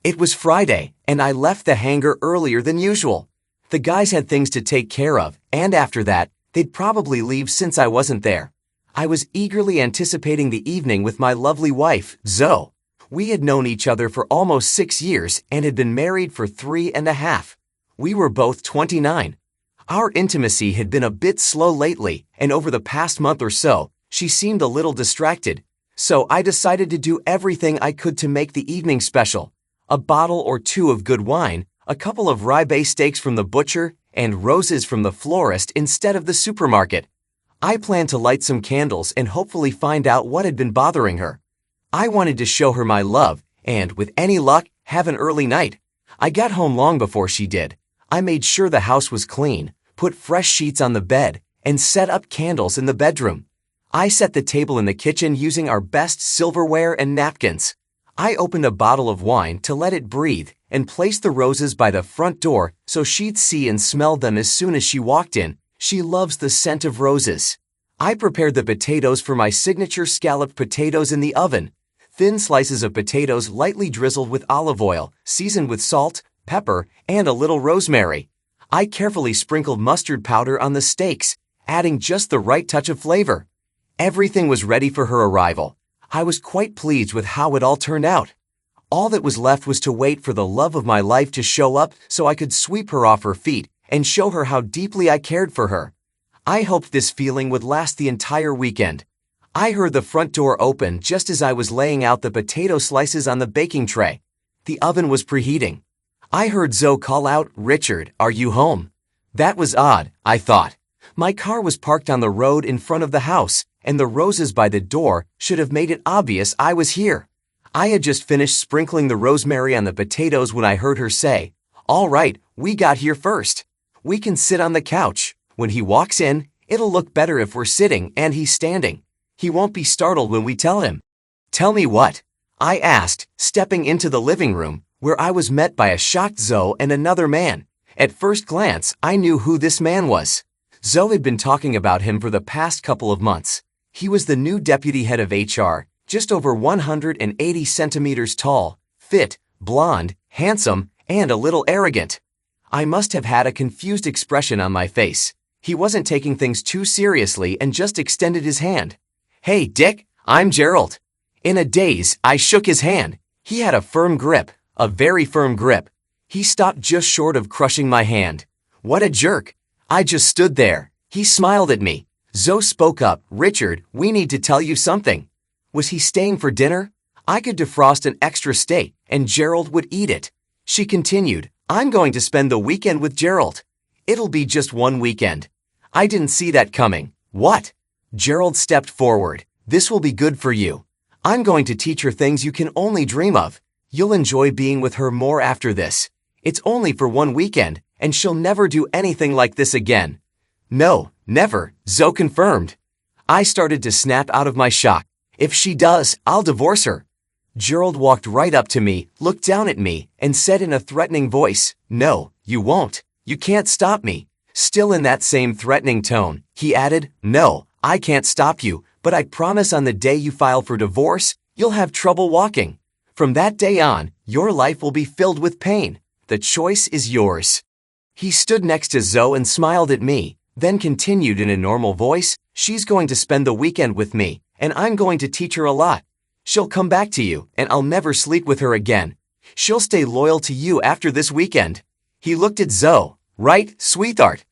It was Friday, and I left the hangar earlier than usual. The guys had things to take care of, and after that, they'd probably leave since I wasn't there. I was eagerly anticipating the evening with my lovely wife, Zoe. We had known each other for almost 6 years and had been married for 3.5. We were both 29. Our intimacy had been a bit slow lately, and over the past month or so, she seemed a little distracted. So I decided to do everything I could to make the evening special. A bottle or two of good wine, a couple of ribeye steaks from the butcher, and roses from the florist instead of the supermarket. I planned to light some candles and hopefully find out what had been bothering her. I wanted to show her my love and, with any luck, have an early night. I got home long before she did. I made sure the house was clean, put fresh sheets on the bed, and set up candles in the bedroom. I set the table in the kitchen using our best silverware and napkins. I opened a bottle of wine to let it breathe and placed the roses by the front door so she'd see and smell them as soon as she walked in. She loves the scent of roses. I prepared the potatoes for my signature scalloped potatoes in the oven. Thin slices of potatoes lightly drizzled with olive oil, seasoned with salt, pepper, and a little rosemary. I carefully sprinkled mustard powder on the steaks, adding just the right touch of flavor. Everything was ready for her arrival. I was quite pleased with how it all turned out. All that was left was to wait for the love of my life to show up so I could sweep her off her feet and show her how deeply I cared for her. I hoped this feeling would last the entire weekend. I heard the front door open just as I was laying out the potato slices on the baking tray. The oven was preheating. I heard Zoe call out, "Richard, are you home?" That was odd, I thought. My car was parked on the road in front of the house, and the roses by the door should have made it obvious I was here. I had just finished sprinkling the rosemary on the potatoes when I heard her say, "All right, we got here first. We can sit on the couch. When he walks in, it'll look better if we're sitting and he's standing. He won't be startled when we tell him." "Tell me what?" I asked, stepping into the living room, where I was met by a shocked Zoe and another man. At first glance, I knew who this man was. Zoe had been talking about him for the past couple of months. He was the new deputy head of HR, just over 180 centimeters tall, fit, blonde, handsome, and a little arrogant. I must have had a confused expression on my face. He wasn't taking things too seriously and just extended his hand. "Hey, Dick, I'm Gerald." In a daze, I shook his hand. He had a firm grip, a very firm grip. He stopped just short of crushing my hand. What a jerk. I just stood there. He smiled at me. Zoe spoke up, "Richard, we need to tell you something." Was he staying for dinner? I could defrost an extra steak, and Gerald would eat it. She continued, "I'm going to spend the weekend with Gerald. It'll be just one weekend." I didn't see that coming. "What?" Gerald stepped forward. "This will be good for you. I'm going to teach her things you can only dream of. You'll enjoy being with her more after this. It's only for one weekend, and she'll never do anything like this again." "No, never," Zoe confirmed. I started to snap out of my shock. "If she does, I'll divorce her." Gerald walked right up to me, looked down at me, and said in a threatening voice, "No, you won't. You can't stop me." Still in that same threatening tone, he added, "No, I can't stop you, but I promise on the day you file for divorce, you'll have trouble walking. From that day on, your life will be filled with pain. The choice is yours." He stood next to Zoe and smiled at me, then continued in a normal voice, "She's going to spend the weekend with me, and I'm going to teach her a lot. She'll come back to you, and I'll never sleep with her again. She'll stay loyal to you after this weekend." He looked at Zoe. "Right, sweetheart?"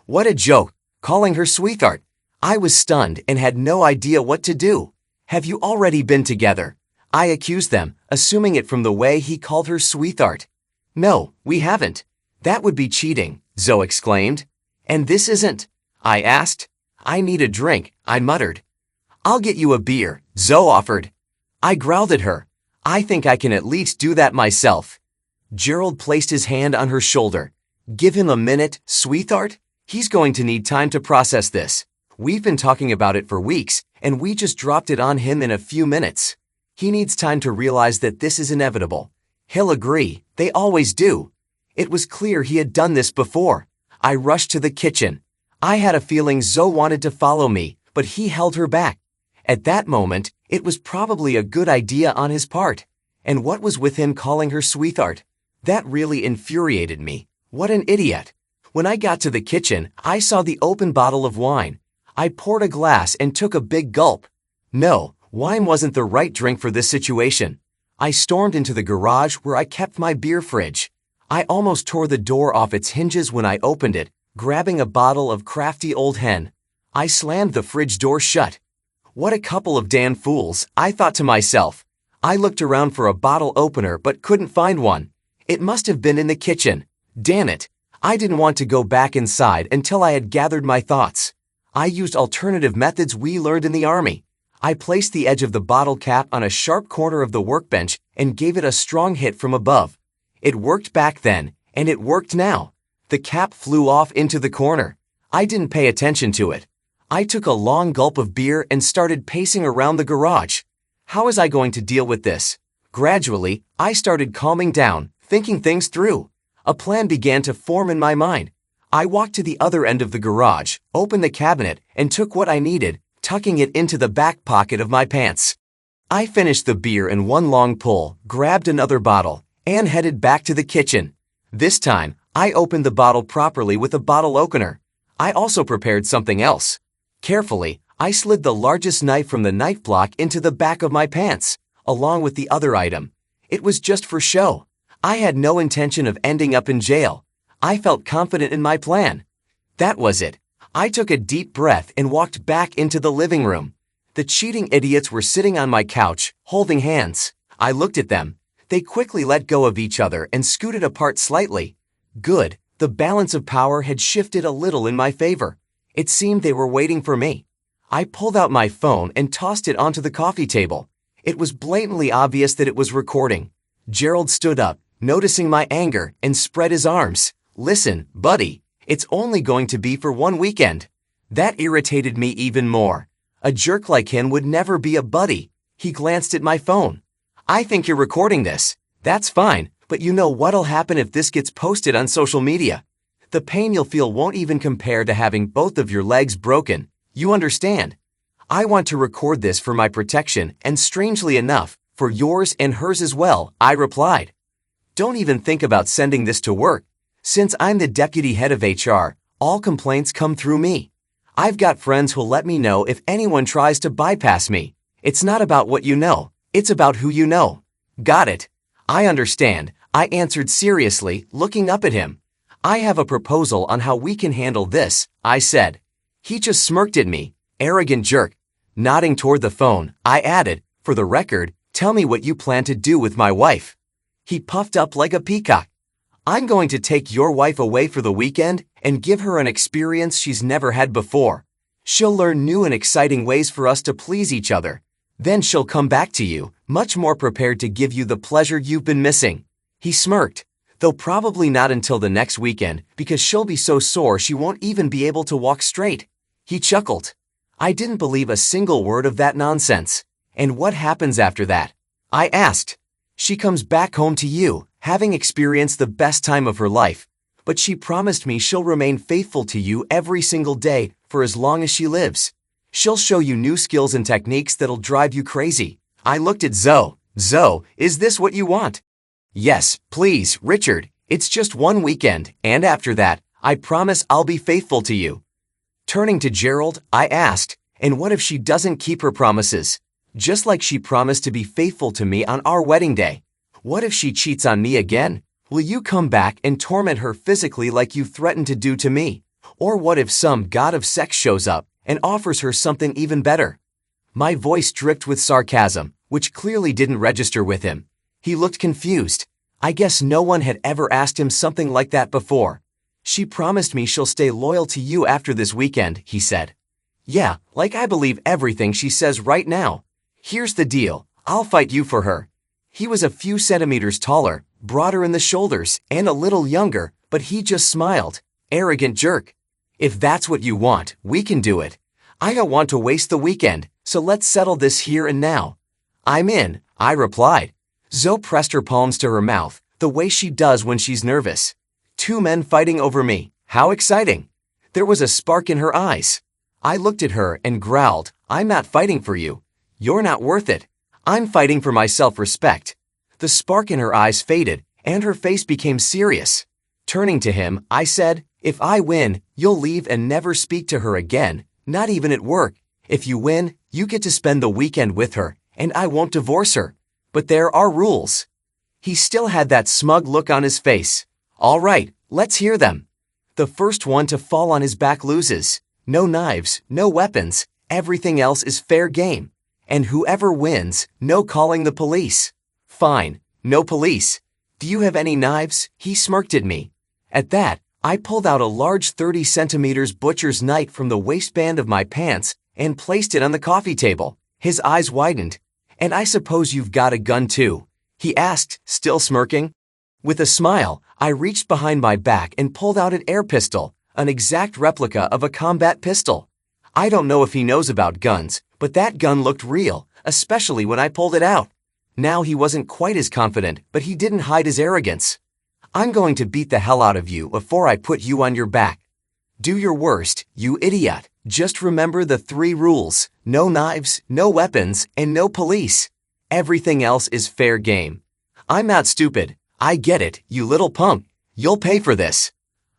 What a joke, calling her sweetheart. I was stunned and had no idea what to do. "Have you already been together?" I accused them, assuming it from the way he called her sweetheart. "No, we haven't." "That would be cheating," Zoe exclaimed. "And this isn't?" I asked. "I need a drink," I muttered. "I'll get you a beer," Zoe offered. I growled at her. "I think I can at least do that myself." Gerald placed his hand on her shoulder. "Give him a minute, sweetheart. He's going to need time to process this. We've been talking about it for weeks, and we just dropped it on him in a few minutes. He needs time to realize that this is inevitable. He'll agree. They always do." It was clear he had done this before. I rushed to the kitchen. I had a feeling Zoe wanted to follow me, but he held her back. At that moment, it was probably a good idea on his part. And what was with him calling her sweetheart? That really infuriated me. What an idiot. When I got to the kitchen, I saw the open bottle of wine. I poured a glass and took a big gulp. No, wine wasn't the right drink for this situation. I stormed into the garage where I kept my beer fridge. I almost tore the door off its hinges when I opened it, grabbing a bottle of crafty old hen. I slammed the fridge door shut. What a couple of damn fools, I thought to myself. I looked around for a bottle opener but couldn't find one. It must have been in the kitchen. Damn it. I didn't want to go back inside until I had gathered my thoughts. I used alternative methods we learned in the army. I placed the edge of the bottle cap on a sharp corner of the workbench and gave it a strong hit from above. It worked back then, and it worked now. The cap flew off into the corner. I didn't pay attention to it. I took a long gulp of beer and started pacing around the garage. How was I going to deal with this? Gradually, I started calming down, thinking things through. A plan began to form in my mind. I walked to the other end of the garage, opened the cabinet, and took what I needed, tucking it into the back pocket of my pants. I finished the beer in one long pull, grabbed another bottle, and headed back to the kitchen. This time, I opened the bottle properly with a bottle opener. I also prepared something else. Carefully, I slid the largest knife from the knife block into the back of my pants, along with the other item. It was just for show. I had no intention of ending up in jail. I felt confident in my plan. That was it. I took a deep breath and walked back into the living room. The cheating idiots were sitting on my couch, holding hands. I looked at them. They quickly let go of each other and scooted apart slightly. Good. The balance of power had shifted a little in my favor. It seemed they were waiting for me. I pulled out my phone and tossed it onto the coffee table. It was blatantly obvious that it was recording. Gerald stood up, noticing my anger, and spread his arms. Listen, buddy, it's only going to be for one weekend. That irritated me even more. A jerk like him would never be a buddy. He glanced at my phone. I think you're recording this. That's fine, but you know what'll happen if this gets posted on social media. The pain you'll feel won't even compare to having both of your legs broken. You understand? I want to record this for my protection and, strangely enough, for yours and hers as well, I replied. Don't even think about sending this to work. Since I'm the deputy head of HR, all complaints come through me. I've got friends who'll let me know if anyone tries to bypass me. It's not about what you know, it's about who you know. Got it? I understand, I answered seriously, looking up at him. I have a proposal on how we can handle this, I said. He just smirked at me, arrogant jerk. Nodding toward the phone, I added, for the record, tell me what you plan to do with my wife. He puffed up like a peacock. I'm going to take your wife away for the weekend and give her an experience she's never had before. She'll learn new and exciting ways for us to please each other. Then she'll come back to you, much more prepared to give you the pleasure you've been missing. He smirked, though probably not until the next weekend because she'll be so sore she won't even be able to walk straight. He chuckled. I didn't believe a single word of that nonsense. And what happens after that? I asked. She comes back home to you, having experienced the best time of her life. But she promised me she'll remain faithful to you every single day for as long as she lives. She'll show you new skills and techniques that'll drive you crazy. I looked at Zoe. Zoe, is this what you want? Yes, please, Richard. It's just one weekend, and after that, I promise I'll be faithful to you. Turning to Gerald, I asked, and what if she doesn't keep her promises? Just like she promised to be faithful to me on our wedding day. What if she cheats on me again? Will you come back and torment her physically like you threatened to do to me? Or what if some god of sex shows up and offers her something even better? My voice dripped with sarcasm, which clearly didn't register with him. He looked confused. I guess no one had ever asked him something like that before. She promised me she'll stay loyal to you after this weekend, he said. Yeah, like I believe everything she says right now. Here's the deal, I'll fight you for her. He was a few centimeters taller, broader in the shoulders, and a little younger, but he just smiled. Arrogant jerk. If that's what you want, we can do it. I don't want to waste the weekend, so let's settle this here and now. I'm in, I replied. Zoe pressed her palms to her mouth, the way she does when she's nervous. Two men fighting over me. How exciting. There was a spark in her eyes. I looked at her and growled, I'm not fighting for you. You're not worth it. I'm fighting for my self-respect. The spark in her eyes faded, and her face became serious. Turning to him, I said, "If I win, you'll leave and never speak to her again, not even at work. If you win, you get to spend the weekend with her, and I won't divorce her. But there are rules." He still had that smug look on his face. "All right, let's hear them." "The first one to fall on his back loses. No knives, no weapons, everything else is fair game. And whoever wins, no calling the police." "Fine, no police. Do you have any knives?" He smirked at me. At that, I pulled out a large 30 centimeters butcher's knife from the waistband of my pants and placed it on the coffee table. His eyes widened. "And I suppose you've got a gun too?" he asked, still smirking. With a smile, I reached behind my back and pulled out an air pistol, an exact replica of a combat pistol. I don't know if he knows about guns, but that gun looked real, especially when I pulled it out. Now he wasn't quite as confident, but he didn't hide his arrogance. "I'm going to beat the hell out of you before I put you on your back. Do your worst, you idiot. Just remember the 3 rules: no knives, no weapons, and no police. Everything else is fair game." "I'm not stupid. I get it, you little punk. You'll pay for this.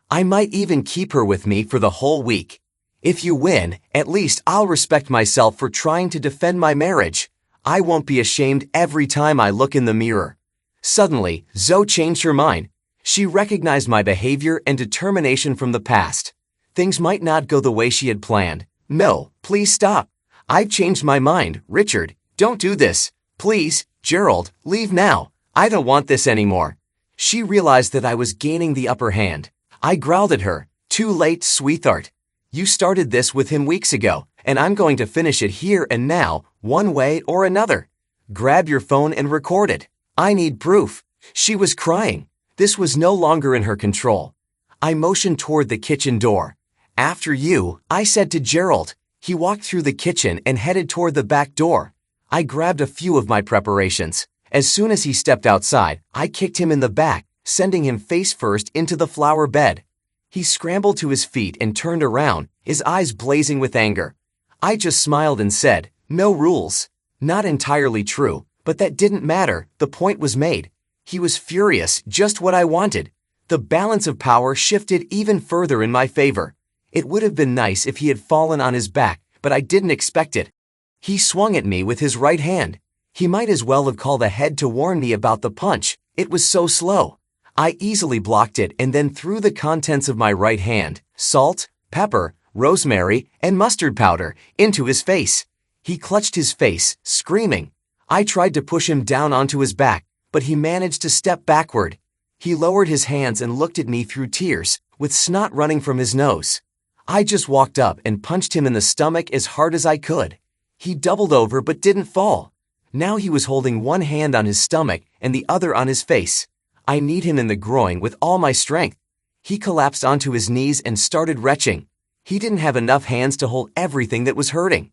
I might even keep her with me for the whole week. If you win, at least I'll respect myself for trying to defend my marriage. I won't be ashamed every time I look in the mirror." Suddenly, Zoe changed her mind. She recognized my behavior and determination from the past. Things might not go the way she had planned. "No, please stop. I've changed my mind, Richard. Don't do this. Please, Gerald, leave now. I don't want this anymore." She realized that I was gaining the upper hand. I growled at her. "Too late, sweetheart. You started this with him weeks ago, and I'm going to finish it here and now, one way or another. Grab your phone and record it. I need proof." She was crying. This was no longer in her control. I motioned toward the kitchen door. "After you," I said to Gerald. He walked through the kitchen and headed toward the back door. I grabbed a few of my preparations. As soon as he stepped outside, I kicked him in the back, sending him face first into the flower bed. He scrambled to his feet and turned around, his eyes blazing with anger. I just smiled and said, "No rules." Not entirely true, but that didn't matter. The point was made. He was furious, just what I wanted. The balance of power shifted even further in my favor. It would have been nice if he had fallen on his back, but I didn't expect it. He swung at me with his right hand. He might as well have called ahead to warn me about the punch. It was so slow. I easily blocked it and then threw the contents of my right hand, salt, pepper, rosemary, and mustard powder, into his face. He clutched his face, screaming. I tried to push him down onto his back, but he managed to step backward. He lowered his hands and looked at me through tears, with snot running from his nose. I just walked up and punched him in the stomach as hard as I could. He doubled over but didn't fall. Now he was holding one hand on his stomach and the other on his face. I kneed him in the groin with all my strength. He collapsed onto his knees and started retching. He didn't have enough hands to hold everything that was hurting.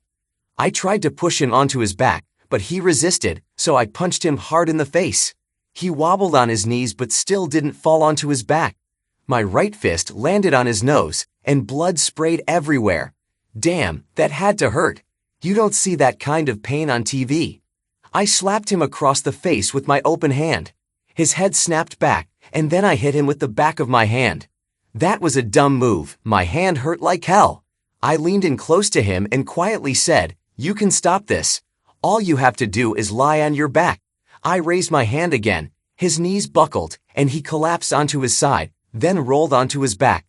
I tried to push him onto his back, but he resisted, so I punched him hard in the face. He wobbled on his knees but still didn't fall onto his back. My right fist landed on his nose, and blood sprayed everywhere. Damn, that had to hurt. You don't see that kind of pain on TV. I slapped him across the face with my open hand. His head snapped back, and then I hit him with the back of my hand. That was a dumb move. My hand hurt like hell. I leaned in close to him and quietly said, "You can stop this. All you have to do is lie on your back." I raised my hand again. His knees buckled, and he collapsed onto his side, then rolled onto his back.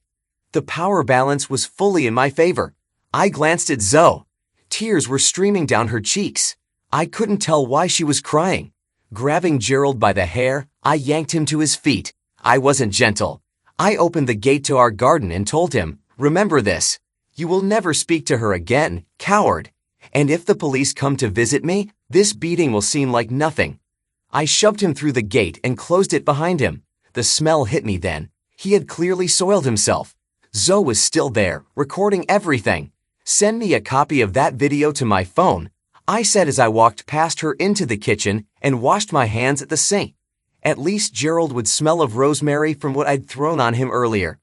The power balance was fully in my favor. I glanced at Zoe. Tears were streaming down her cheeks. I couldn't tell why she was crying. Grabbing Gerald by the hair, I yanked him to his feet. I wasn't gentle. I opened the gate to our garden and told him, "Remember this. You will never speak to her again, coward. And if the police come to visit me, this beating will seem like nothing." I shoved him through the gate and closed it behind him. The smell hit me then. He had clearly soiled himself. Zoe was still there, recording everything. "Send me a copy of that video to my phone," I said as I walked past her into the kitchen and washed my hands at the sink. At least Gerald would smell of rosemary from what I'd thrown on him earlier.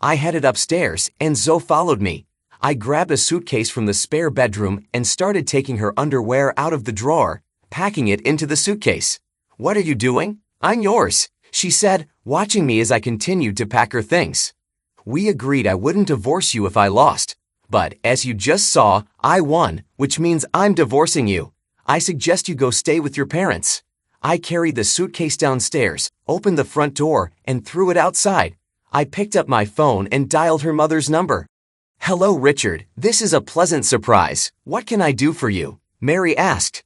I headed upstairs, and Zoe followed me. I grabbed a suitcase from the spare bedroom and started taking her underwear out of the drawer, packing it into the suitcase. "What are you doing? I'm yours," she said, watching me as I continued to pack her things. "We agreed I wouldn't divorce you if I lost. But, as you just saw, I won, which means I'm divorcing you. I suggest you go stay with your parents." I carried the suitcase downstairs, opened the front door, and threw it outside. I picked up my phone and dialed her mother's number. "Hello, Richard. This is a pleasant surprise. What can I do for you?" Mary asked.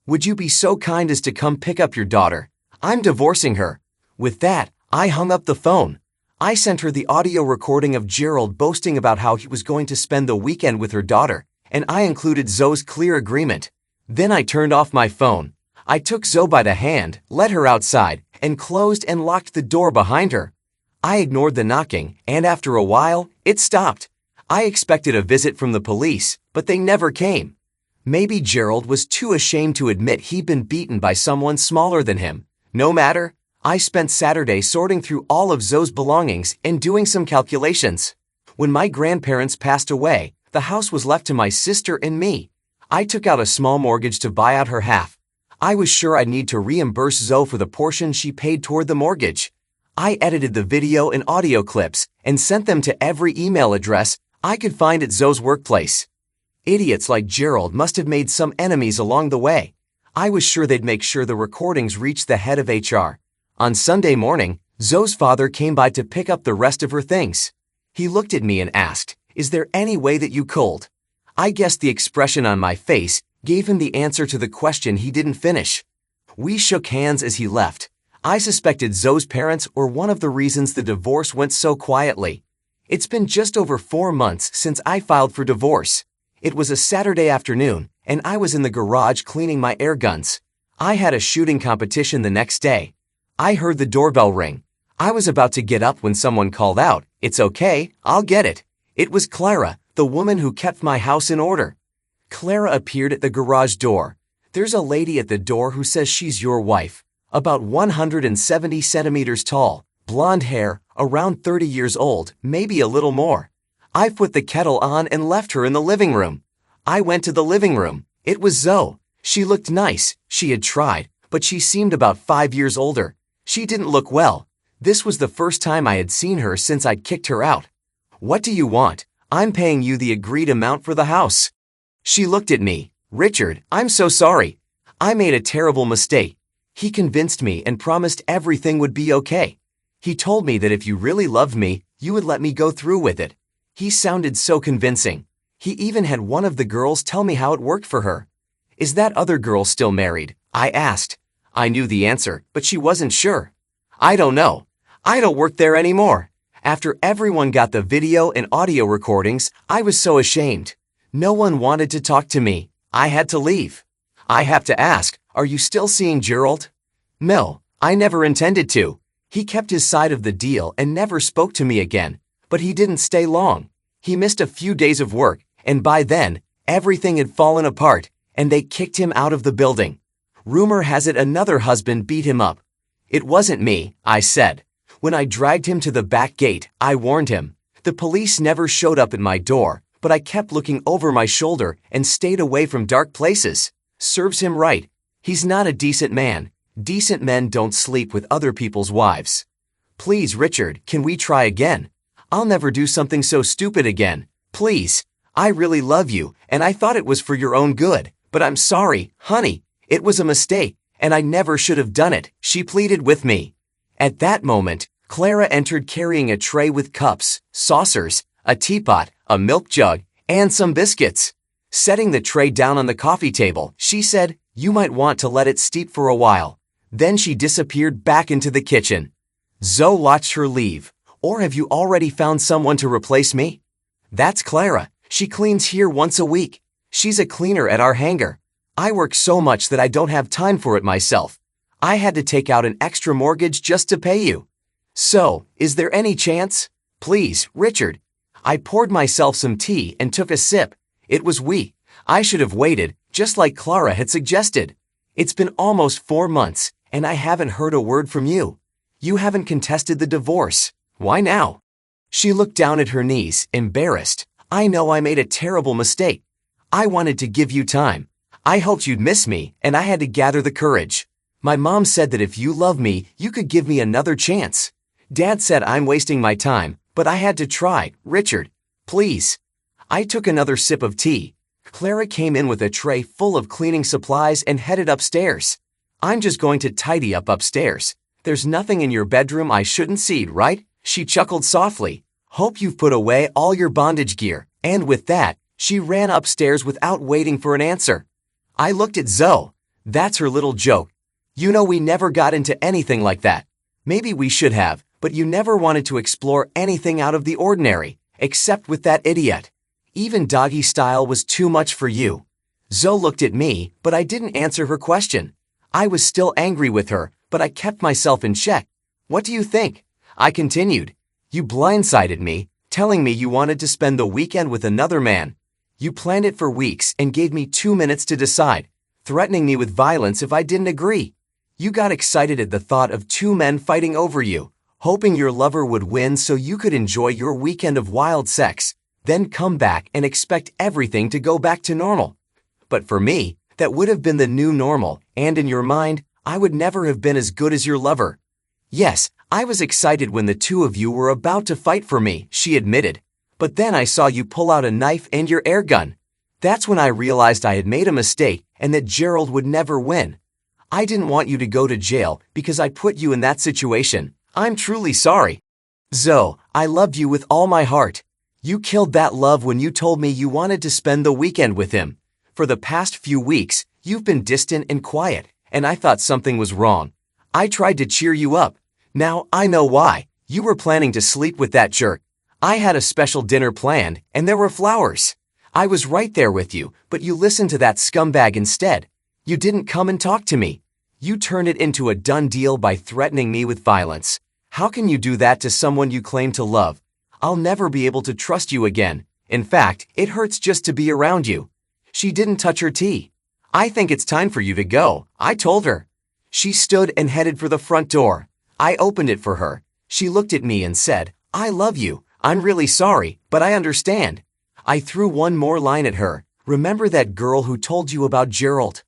"Would you be so kind as to come pick up your daughter? I'm divorcing her." With that, I hung up the phone. I sent her the audio recording of Gerald boasting about how he was going to spend the weekend with her daughter, and I included Zoe's clear agreement. Then I turned off my phone. I took Zoe by the hand, led her outside, and closed and locked the door behind her. I ignored the knocking, and after a while, it stopped. I expected a visit from the police, but they never came. Maybe Gerald was too ashamed to admit he'd been beaten by someone smaller than him. No matter, I spent Saturday sorting through all of Zoe's belongings and doing some calculations. When my grandparents passed away, the house was left to my sister and me. I took out a small mortgage to buy out her half. I was sure I'd need to reimburse Zoe for the portion she paid toward the mortgage. I edited the video and audio clips and sent them to every email address I could find at Zoe's workplace. Idiots like Gerald must have made some enemies along the way. I was sure they'd make sure the recordings reached the head of HR. On Sunday morning, Zoe's father came by to pick up the rest of her things. He looked at me and asked, "Is there any way that you could?" I guessed the expression on my face gave him the answer to the question he didn't finish. We shook hands as he left. I suspected Zoe's parents were one of the reasons the divorce went so quietly. It's been just over 4 months since I filed for divorce. It was a Saturday afternoon, and I was in the garage cleaning my air guns. I had a shooting competition the next day. I heard the doorbell ring. I was about to get up when someone called out, "It's okay, I'll get it." It was Clara, the woman who kept my house in order. Clara appeared at the garage door. "There's a lady at the door who says she's your wife. About 170 centimeters tall, blonde hair, around 30 years old, maybe a little more." I put the kettle on and left her in the living room. I went to the living room. It was Zoe. She looked nice. She had tried, but she seemed about 5 years older. She didn't look well. This was the first time I had seen her since I'd kicked her out. "What do you want? I'm paying you the agreed amount for the house." She looked at me. "Richard, I'm so sorry. I made a terrible mistake." He convinced me and promised everything would be okay. He told me that if you really loved me, you would let me go through with it. He sounded so convincing. He even had one of the girls tell me how it worked for her. "Is that other girl still married?" I asked. I knew the answer, but she wasn't sure. "I don't know. I don't work there anymore." After everyone got the video and audio recordings, I was so ashamed. No one wanted to talk to me. I had to leave. I have to ask, are you still seeing Gerald? No, I never intended to. He kept his side of the deal and never spoke to me again, but he didn't stay long. He missed a few days of work, and by then, everything had fallen apart, and they kicked him out of the building. Rumor has it another husband beat him up. "It wasn't me," I said. When I dragged him to the back gate, I warned him. The police never showed up at my door, but I kept looking over my shoulder and stayed away from dark places. Serves him right. He's not a decent man. Decent men don't sleep with other people's wives. "Please, Richard, can we try again? I'll never do something so stupid again. Please. I really love you, and I thought it was for your own good, but I'm sorry, honey. It was a mistake, and I never should have done it," she pleaded with me. At that moment, Clara entered carrying a tray with cups, saucers, a teapot, a milk jug, and some biscuits. Setting the tray down on the coffee table, she said, "You might want to let it steep for a while." Then she disappeared back into the kitchen. Zoe watched her leave. "Or have you already found someone to replace me?" "That's Clara. She cleans here once a week. She's a cleaner at our hangar. I work so much that I don't have time for it myself. I had to take out an extra mortgage just to pay you. So, is there any chance? Please, Richard." I poured myself some tea and took a sip. It was weak. I should have waited, just like Clara had suggested. It's been almost 4 months, and I haven't heard a word from you. You haven't contested the divorce. Why now? She looked down at her knees, embarrassed. "I know I made a terrible mistake. I wanted to give you time. I hoped you'd miss me, and I had to gather the courage." My mom said that if you love me, you could give me another chance. Dad said I'm wasting my time, but I had to try. Richard, please. I took another sip of tea. Clara came in with a tray full of cleaning supplies and headed upstairs. I'm just going to tidy up upstairs. There's nothing in your bedroom I shouldn't see, right? She chuckled softly. Hope you've put away all your bondage gear. And with that, she ran upstairs without waiting for an answer. I looked at Zoe. That's her little joke. You know we never got into anything like that. Maybe we should have, but you never wanted to explore anything out of the ordinary, except with that idiot. Even doggy style was too much for you. Zoe looked at me, but I didn't answer her question. I was still angry with her, but I kept myself in check. What do you think? I continued. You blindsided me, telling me you wanted to spend the weekend with another man. You planned it for weeks and gave me 2 minutes to decide, threatening me with violence if I didn't agree. You got excited at the thought of 2 men fighting over you, hoping your lover would win so you could enjoy your weekend of wild sex, then come back and expect everything to go back to normal. But for me, that would have been the new normal, and in your mind, I would never have been as good as your lover. Yes, I was excited when the two of you were about to fight for me, she admitted. But then I saw you pull out a knife and your air gun. That's when I realized I had made a mistake and that Gerald would never win. I didn't want you to go to jail because I put you in that situation. I'm truly sorry. Zoe, I loved you with all my heart. You killed that love when you told me you wanted to spend the weekend with him. For the past few weeks, you've been distant and quiet, and I thought something was wrong. I tried to cheer you up. Now I know why. You were planning to sleep with that jerk. I had a special dinner planned, and there were flowers. I was right there with you, but you listened to that scumbag instead. You didn't come and talk to me. You turned it into a done deal by threatening me with violence. How can you do that to someone you claim to love? I'll never be able to trust you again. In fact, it hurts just to be around you. She didn't touch her tea. I think it's time for you to go, I told her. She stood and headed for the front door. I opened it for her. She looked at me and said, I love you. I'm really sorry, but I understand. I threw one more line at her. Remember that girl who told you about Gerald?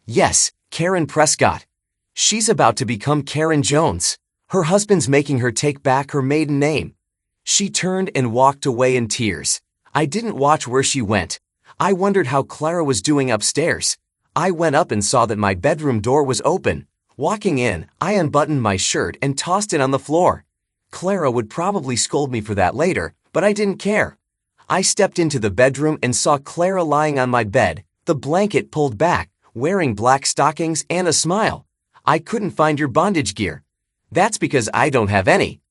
Yes, Karen Prescott. She's about to become Karen Jones. Her husband's making her take back her maiden name. She turned and walked away in tears. I didn't watch where she went. I wondered how Clara was doing upstairs. I went up and saw that my bedroom door was open. Walking in, I unbuttoned my shirt and tossed it on the floor. Clara would probably scold me for that later, but I didn't care. I stepped into the bedroom and saw Clara lying on my bed, the blanket pulled back, wearing black stockings and a smile. I couldn't find your bondage gear. That's because I don't have any.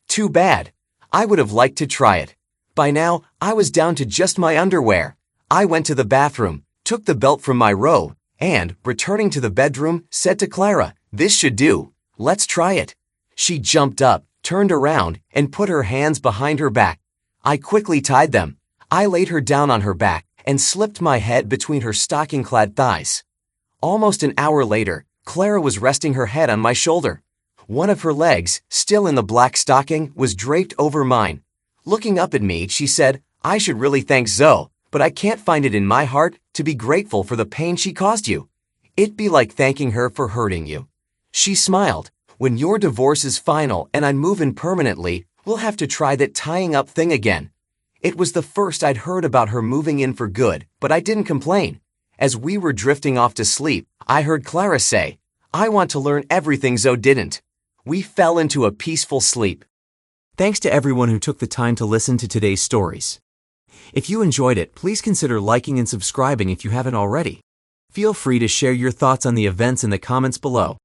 Too bad. I would have liked to try it. By now, I was down to just my underwear. I went to the bathroom, took the belt from my robe, and, returning to the bedroom, said to Clara, this should do. Let's try it. She jumped up, turned around, and put her hands behind her back. I quickly tied them. I laid her down on her back and slipped my head between her stocking-clad thighs. Almost an hour later, Clara was resting her head on my shoulder. One of her legs, still in the black stocking, was draped over mine. Looking up at me, she said, I should really thank Zoe, but I can't find it in my heart to be grateful for the pain she caused you. It'd be like thanking her for hurting you. She smiled. When your divorce is final and I move in permanently, we'll have to try that tying up thing again. It was the first I'd heard about her moving in for good, but I didn't complain. As we were drifting off to sleep, I heard Clara say, I want to learn everything Zoe didn't. We fell into a peaceful sleep. Thanks to everyone who took the time to listen to today's stories. If you enjoyed it, please consider liking and subscribing if you haven't already. Feel free to share your thoughts on the events in the comments below.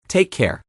Take care.